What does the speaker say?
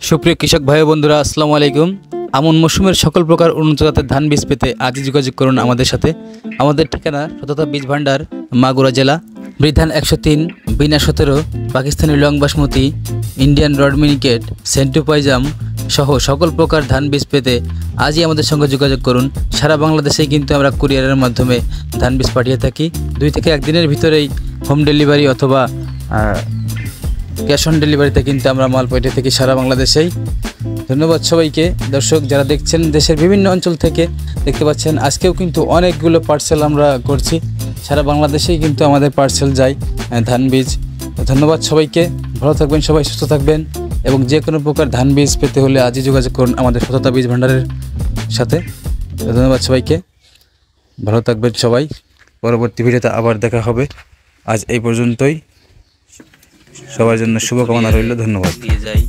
সুপ্রিয় কৃষক ভাই বন্ধুরা, আসসালামু আলাইকুম। আমন মৌসুমের সকল প্রকার উন্নত জাতের ধান বীজ পেতে আজই যোগাযোগ করুন আমাদের সাথে। আমাদের ঠিকানা সততা বীজ ভান্ডার, মাগুরা জেলা। বৃধান 103, বিনা 17, Pakistani long basmati, Indian rod Miniket, Sentu Paijam সহ সকল প্রকার ধান বীজ পেতে আজই আমাদের সঙ্গে যোগাযোগ করুন। সারা বাংলাদেশেই কিন্তু আমরা কুরিয়ারের মাধ্যমে ধান বীজ পাঠিয়ে থাকি। 2 থেকে 1 দিনের ভিতরেই হোম ডেলিভারি অথবা ক্যাশ অন ডেলিভারিতে কিন্তু আমরা মাল পাঠিয়ে থাকি সারা বাংলাদেশেই। ধন্যবাদ সবাইকে। দর্শক যারা দেখছেন দেশের বিভিন্ন অঞ্চল থেকে দেখতে পাচ্ছেন, আজকেও কিন্তু অনেকগুলো পার্সেল আমরা করছি। সারা বাংলাদেশেই কিন্তু আমাদের পার্সেল যায় ধান বীজ। ধন্যবাদ সবাইকে, ভালো থাকবেন সবাই, সুস্থ থাকবেন এবং যে কোনো প্রকার ধান বীজ পেতে হলে আজই যোগাযোগ করুন আমাদের সততা বীজ ভান্ডারের সাথে। ধন্যবাদ সবাইকে, ভালো থাকবেন সবাই। পরবর্তী ভিডিওতে আবার দেখা হবে। আজ এই পর্যন্তই। সবার জন্য শুভকামনা রইল। ধন্যবাদ। দিয়ে যাই।